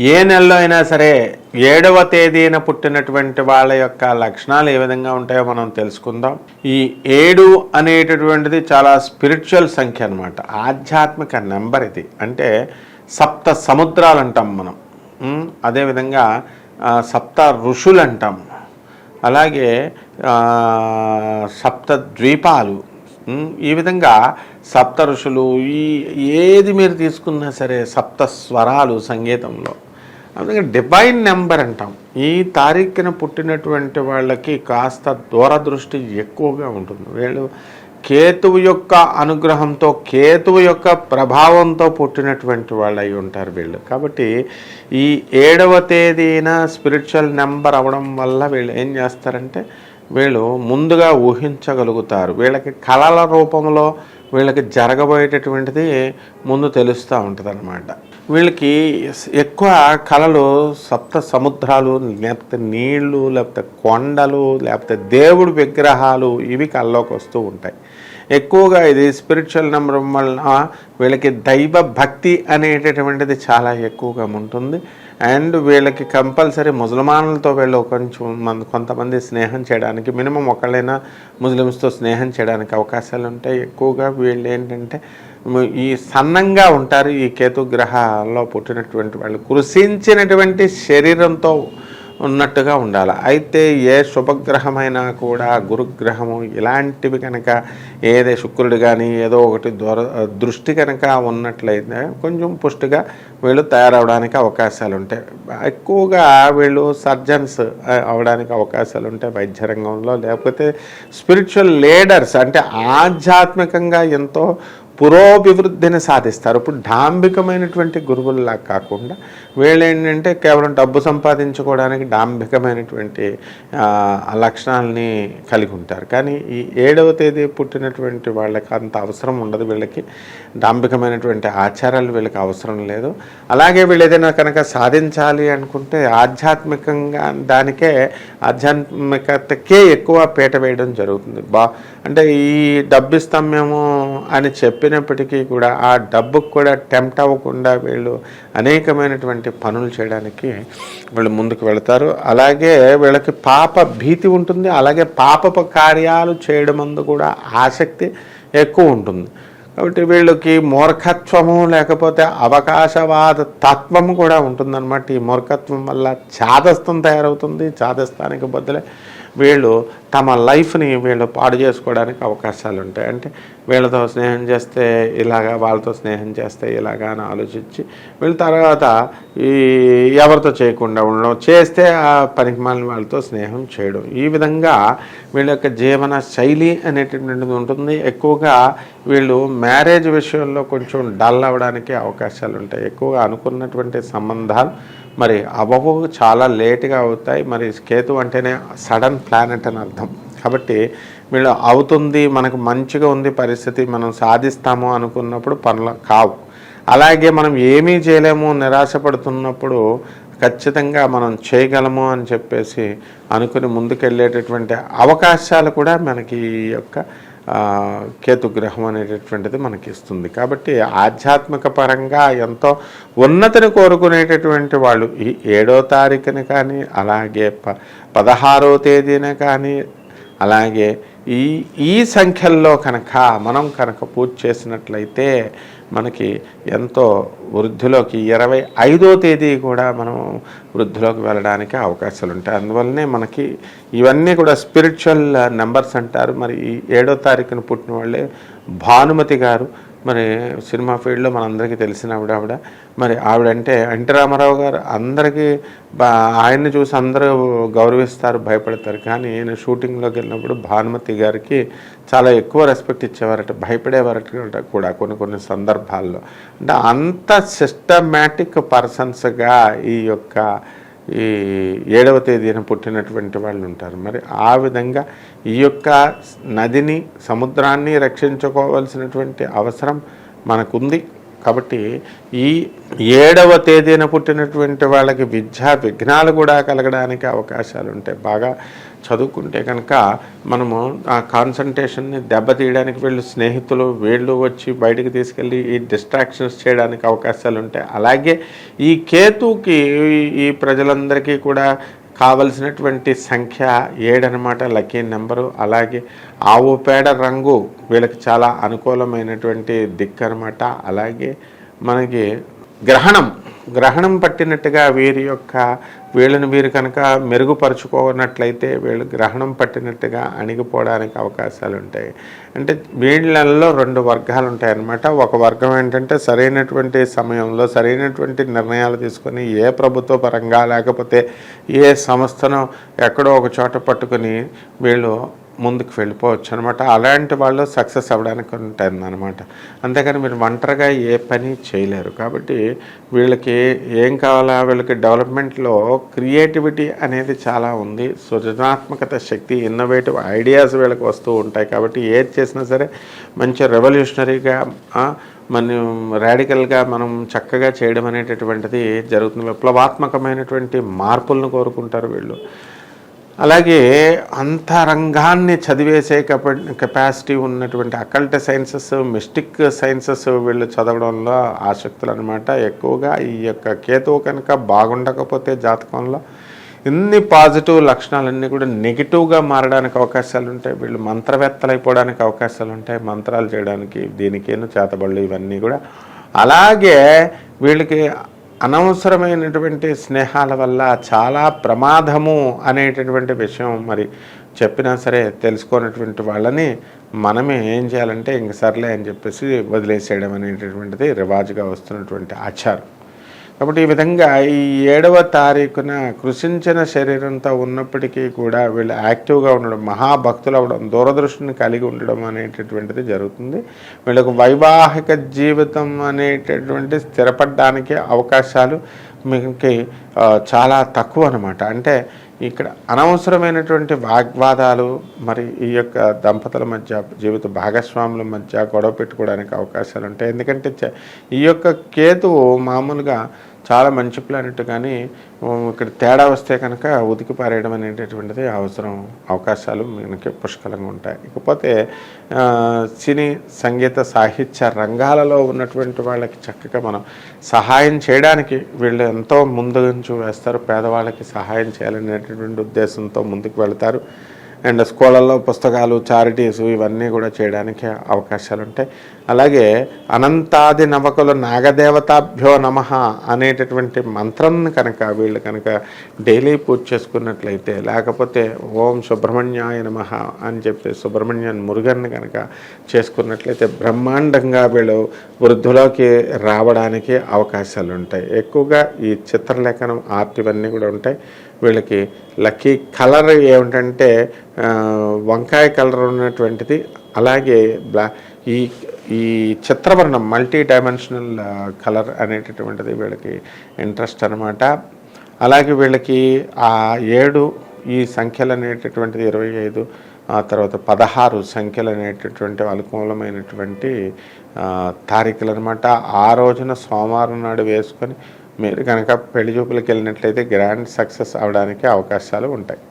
ఏ నెలలో అయినా సరే 7వ తేదీన పుట్టినటువంటి వాళ్ళ యొక్క లక్షణాలు ఏ విధంగా ఉంటాయో మనం తెలుసుకుందాం. ఈ 7 అనేటటువంటిది చాలా స్పిరిచువల్ సంఖ్య అన్నమాట, ఆధ్యాత్మిక నెంబర్ ఇది. అంటే సప్త సముద్రాలు అంటాం మనం, అదేవిధంగా సప్త ఋషులు అంటాం, అలాగే సప్త ద్వీపాలు, ఈ విధంగా సప్త ఋషులు, ఏది మీరు తీసుకున్నా సరే సప్త స్వరాలు సంగీతంలో, అందుకే డివైన్ నెంబర్ అంటాం. ఈ తారీఖున పుట్టినటువంటి వాళ్ళకి కాస్త దూరదృష్టి ఎక్కువగా ఉంటుంది. వీళ్ళు కేతువు యొక్క అనుగ్రహంతో, కేతువు యొక్క ప్రభావంతో పుట్టినటువంటి వాళ్ళు అయి ఉంటారు వీళ్ళు. కాబట్టి ఈ 7వ తేదీన స్పిరిచువల్ నెంబర్ అవ్వడం వల్ల వీళ్ళు ఏం చేస్తారంటే వీళ్ళు ముందుగా ఊహించగలుగుతారు. వీళ్ళకి కళల రూపంలో వీళ్ళకి జరగబోయేటటువంటిది ముందు తెలుస్తూ ఉంటుంది అన్నమాట. వీళ్ళకి ఎక్కువ కళలు సప్త సముద్రాలు, లేకపోతే నీళ్లు, లేకపోతే కొండలు, లేకపోతే దేవుడి విగ్రహాలు, ఇవి కళ్ళలోకి వస్తూ ఉంటాయి. ఎక్కువగా ఇది స్పిరిచువల్ నెంబర్ వలన వీళ్ళకి దైవ భక్తి అనేటటువంటిది చాలా ఎక్కువగా ఉంటుంది. అండ్ వీళ్ళకి కంపల్సరీ ముసల్మానులతో వీళ్ళు కొంతమంది స్నేహం చేయడానికి, మినిమం ఒకళ్ళైనా ముస్లిమ్స్తో స్నేహం చేయడానికి అవకాశాలు ఉంటాయి. ఎక్కువగా వీళ్ళు ఏంటంటే ఈ సన్నంగా ఉంటారు. ఈ కేతు గ్రహాల్లో పుట్టినటువంటి వాళ్ళు కృషించినటువంటి శరీరంతో ఉన్నట్టుగా ఉండాలి. అయితే ఏ శుభగ్రహమైనా కూడా గురుగ్రహము ఇలాంటివి కనుక, ఏదే శుక్రుడు కానీ ఏదో ఒకటి దృష్టి కనుక ఉన్నట్లయితే కొంచెం పుష్టిగా వీళ్ళు తయారవడానికి అవకాశాలు ఉంటాయి. ఎక్కువగా వీళ్ళు సర్జన్స్ అవడానికి అవకాశాలు ఉంటాయి వైద్య రంగంలో, లేకపోతే స్పిరిచువల్ లీడర్స్, అంటే ఆధ్యాత్మికంగా ఎంతో పురోభివృద్ధిని సాధిస్తారు. ఇప్పుడు డాంబికమైనటువంటి గురువుల్లా కాకుండా వీళ్ళు ఏంటంటే కేవలం డబ్బు సంపాదించుకోవడానికి డాంబికమైనటువంటి లక్షణాలని కలిగి ఉంటారు. కానీ ఈ 7వ తేదీ పుట్టినటువంటి వాళ్ళకి అంత అవసరం ఉండదు. వీళ్ళకి డాంబికమైనటువంటి ఆచారాలు వీళ్ళకి అవసరం లేదు. అలాగే వీళ్ళు ఏదైనా కనుక సాధించాలి అనుకుంటే ఆధ్యాత్మికంగా దానికే, ఆధ్యాత్మికతకే ఎక్కువ పీట వేయడం జరుగుతుంది. అంటే ఈ డబ్బు ఇస్తాం మేము అని చెప్పినప్పటికీ కూడా ఆ డబ్బుకు కూడా టెంప్ట్ అవ్వకుండా వీళ్ళు అనేకమైనటువంటి పనులు చేయడానికి వీళ్ళు ముందుకు వెళతారు. అలాగే వీళ్ళకి పాప భీతి ఉంటుంది. అలాగే పాపపు కార్యాలు చేయడం ముందు కూడా ఆసక్తి ఎక్కువ ఉంటుంది. కాబట్టి వీళ్ళకి మూర్ఖత్వము లేకపోతే అవకాశవాద తత్వము కూడా ఉంటుందన్నమాట. ఈ మూర్ఖత్వం వల్ల చాదస్తం తయారవుతుంది. చాదస్తానికి బదులే వీళ్ళు తమ లైఫ్ని వీళ్ళు పాడు చేసుకోవడానికి అవకాశాలు ఉంటాయి. అంటే వీళ్ళతో స్నేహం చేస్తే ఇలాగా, వాళ్ళతో స్నేహం చేస్తే ఇలాగా అని ఆలోచించి వీళ్ళ తర్వాత ఎవరితో చేయకుండా ఉండడం, చేస్తే ఆ పనికిమాలిన వాళ్ళతో స్నేహం చేయడం, ఈ విధంగా వీళ్ళ యొక్క జీవన శైలి అనేటటువంటిది ఉంటుంది. ఎక్కువగా వీళ్ళు మ్యారేజ్ విషయంలో కొంచెం డల్ అవ్వడానికి అవకాశాలు ఉంటాయి. ఎక్కువగా అనుకున్నటువంటి సంబంధాలు మరి అవ్వవు, చాలా లేటుగా అవుతాయి. మరి కేతు అంటేనే సడన్ ప్లానెట్ అని అర్థం. కాబట్టి వీళ్ళు అవుతుంది, మనకు మంచిగా ఉంది పరిస్థితి, మనం సాధిస్తాము అనుకున్నప్పుడు పనులు కావు. అలాగే మనం ఏమీ చేయలేము నిరాశపడుతున్నప్పుడు ఖచ్చితంగా మనం చేయగలము అని చెప్పేసి అనుకుని ముందుకెళ్ళేటటువంటి అవకాశాలు కూడా మనకి ఈ యొక్క కేతుగ్రహం అనేటటువంటిది మనకి ఇస్తుంది. కాబట్టి ఆధ్యాత్మిక పరంగా ఎంతో ఉన్నతిని కోరుకునేటటువంటి వాళ్ళు ఈ 7వ తారీఖున కానీ, అలాగే 16వ తేదీన కానీ, అలాగే ఈ సంఖ్యల్లో కనుక మనం పూజ చేసినట్లయితే మనకి ఎంతో వృద్ధిలోకి 25వ తేదీ కూడా మనం వృద్ధిలోకి వెళ్ళడానికి అవకాశాలు ఉంటాయి. అందువల్లనే మనకి ఇవన్నీ కూడా స్పిరిచువల్ నెంబర్స్ అంటారు. మరి ఈ 7వ తారీఖున పుట్టిన వాళ్ళే భానుమతి గారు, మరి సినిమా ఫీల్డ్లో మనందరికీ తెలిసిన ఆవిడ. మరి ఆవిడంటే ఎన్టీ రామారావు గారు అందరికీ ఆయన్ని చూసి అందరూ గౌరవిస్తారు, భయపడతారు. కానీ నేను షూటింగ్లోకి వెళ్ళినప్పుడు భానుమతి గారికి చాలా ఎక్కువ రెస్పెక్ట్ ఇచ్చేవారట, భయపడేవారట కూడా కొన్ని సందర్భాల్లో. అంటే అంత సిస్టమాటిక్ పర్సన్స్గా ఈ 7వ తేదీన పుట్టినటువంటి వాళ్ళు ఉంటారు. మరి ఆ విధంగా ఈ యొక్క నదిని, సముద్రాన్ని రక్షించుకోవాల్సినటువంటి అవసరం మనకుంది. కాబట్టి ఈ 7వ తేదీన పుట్టినటువంటి వాళ్ళకి విద్యా విఘ్నాలు కూడా కలగడానికి అవకాశాలు ఉంటాయి. బాగా చదువుకుంటే కనుక మనము ఆ కాన్సన్ట్రేషన్ని దెబ్బతీయడానికి వీళ్ళు స్నేహితులు వీళ్ళు వచ్చి బయటికి తీసుకెళ్ళి ఈ డిస్ట్రాక్షన్స్ చేయడానికి అవకాశాలు ఉంటాయి. అలాగే ఈ కేతుకి ఈ ప్రజలందరికీ కూడా కావలసినటువంటి సంఖ్య 7 అనమాట, లక్కీ నెంబరు. అలాగే ఆవు పేడ రంగు వీళ్ళకి చాలా అనుకూలమైనటువంటి దిక్కు అనమాట. అలాగే మనకి గ్రహణం పట్టినట్టుగా వీళ్ళని వీరు కనుక మెరుగుపరుచుకోనట్లయితే వీళ్ళు గ్రహణం పట్టినట్టుగా అణిగిపోవడానికి అవకాశాలు ఉంటాయి. అంటే వీళ్ళల్లో 2 వర్గాలు ఉంటాయి అన్నమాట. ఒక వర్గం ఏంటంటే సరైనటువంటి సమయంలో సరైనటువంటి నిర్ణయాలు తీసుకొని ఏ ప్రభుత్వ పరంగా లేకపోతే ఏ సంస్థను ఎక్కడో ఒక చోట పట్టుకొని వీళ్ళు ముందుకు వెళ్ళిపోవచ్చు అనమాట. అలాంటి వాళ్ళు సక్సెస్ అవ్వడానికి ఉంటుంది అనమాట. అంతేకాని మీరు ఒంటరిగా ఏ పని చేయలేరు. కాబట్టి వీళ్ళకి ఏం కావాలా, వీళ్ళకి డెవలప్మెంట్లో క్రియేటివిటీ అనేది చాలా ఉంది. సృజనాత్మకత శక్తి, ఇన్నోవేటివ్ ఐడియాస్ వీళ్ళకి వస్తూ ఉంటాయి. కాబట్టి ఏది చేసినా సరే మంచి రెవల్యూషనరీగా మనం రాడికల్గా మనం చక్కగా చేయడం అనేటటువంటిది జరుగుతుంది. విప్లవాత్మకమైనటువంటి మార్పులను కోరుకుంటారు వీళ్ళు. అలాగే అంతరంగాన్ని చదివేసే కెపాసిటీ ఉన్నటువంటి అకల్ట్ సైన్సెస్, మిస్టిక్ సైన్సెస్ వీళ్ళు చదవడంలో ఆసక్తులు అనమాట ఎక్కువగా. ఈ యొక్క కేతువు కనుక బాగుండకపోతే జాతకంలో ఇన్ని పాజిటివ్ లక్షణాలన్నీ కూడా నెగిటివ్గా మారడానికి అవకాశాలు ఉంటాయి. వీళ్ళు మంత్రవేత్తలు అయిపోవడానికి అవకాశాలు ఉంటాయి, మంత్రాలు చేయడానికి, దీనికేను చేతబళ్ళు ఇవన్నీ కూడా. అలాగే వీళ్ళకి అనవసరమైనటువంటి స్నేహాల వల్ల చాలా ప్రమాదము అనేటటువంటి విషయం మరి చెప్పినా సరే తెలుసుకున్నటువంటి వాళ్ళని మనమే ఏం చేయాలంటే ఇంక సర్లే అని చెప్పేసి వదిలేసేయడం అనేటటువంటిది రివాజుగా వస్తున్నటువంటి ఆచారం. కాబట్టి ఈ విధంగా ఈ 7వ తారీఖున కృషించిన శరీరంతో ఉన్నప్పటికీ కూడా వీళ్ళు యాక్టివ్గా ఉండడం, మహాభక్తులు అవ్వడం, దూరదృష్టిని కలిగి ఉండడం అనేటటువంటిది జరుగుతుంది. వీళ్ళకు వైవాహిక జీవితం అనేటటువంటి స్థిరపడడానికి అవకాశాలు మీకు చాలా తక్కువ అనమాట. అంటే ఇక్కడ అనవసరమైనటువంటి వాగ్వాదాలు మరి ఈ యొక్క దంపతుల మధ్య, జీవిత భాగస్వాముల మధ్య గొడవ పెట్టుకోవడానికి అవకాశాలు ఉంటాయి. ఎందుకంటే ఈ యొక్క కేతువు మామూలుగా చాలా మంచి ప్లానెట్, కానీ ఇక్కడ తేడా వస్తే కనుక ఉతికి పారేయడం అనేటటువంటిది అవకాశాలు మనకి పుష్కలంగా ఉంటాయి. ఇకపోతే సినీ, సంగీత, సాహిత్య రంగాలలో ఉన్నటువంటి వాళ్ళకి చక్కగా మనం సహాయం చేయడానికి వీళ్ళు ఎంతో ముందుంచు వేస్తారు. పేదవాళ్ళకి సహాయం చేయాలనేటటువంటి ఉద్దేశంతో ముందుకు వెళతారు. అండ్ స్కూళ్ళల్లో పుస్తకాలు, చారిటీస్ ఇవన్నీ కూడా చేయడానికి అవకాశాలు ఉంటాయి. అలాగే అనంతాది నవకులు నాగదేవతాభ్యో నమః అనేటటువంటి మంత్రం కనుక వీళ్ళు కనుక డైలీ పూజ చేసుకున్నట్లయితే, లేకపోతే ఓం సుబ్రహ్మణ్యాయ నమః అని చెప్పి సుబ్రహ్మణ్యాన్ని మురుగన్ని కనుక చేసుకున్నట్లయితే బ్రహ్మాండంగా వీళ్ళు వృద్ధిలోకి రావడానికి అవకాశాలు ఉంటాయి. ఎక్కువగా ఈ చిత్రలేఖనం, ఆర్ట్ ఇవన్నీ కూడా ఉంటాయి. వీళ్ళకి లక్కీ కలర్ ఏమిటంటే వంకాయ కలర్ ఉన్నటువంటిది. అలాగే ఈ చిత్రవర్ణం, మల్టీ డైమెన్షనల్ కలర్ అనేటటువంటిది వీళ్ళకి ఇంట్రెస్ట్ అనమాట. అలాగే వీళ్ళకి ఆ 7 ఈ సంఖ్యలు అనేటటువంటిది 25, ఆ తర్వాత 16 సంఖ్యలు అనేటటువంటి అనుకూలమైనటువంటి తారీఖులు అనమాట. ఆ రోజున సోమవారం నాడు వేసుకొని మీరు కనుక పెళ్లి చూపులకు వెళ్ళినట్లయితే గ్రాండ్ సక్సెస్ అవడానికి అవకాశాలు ఉంటాయి.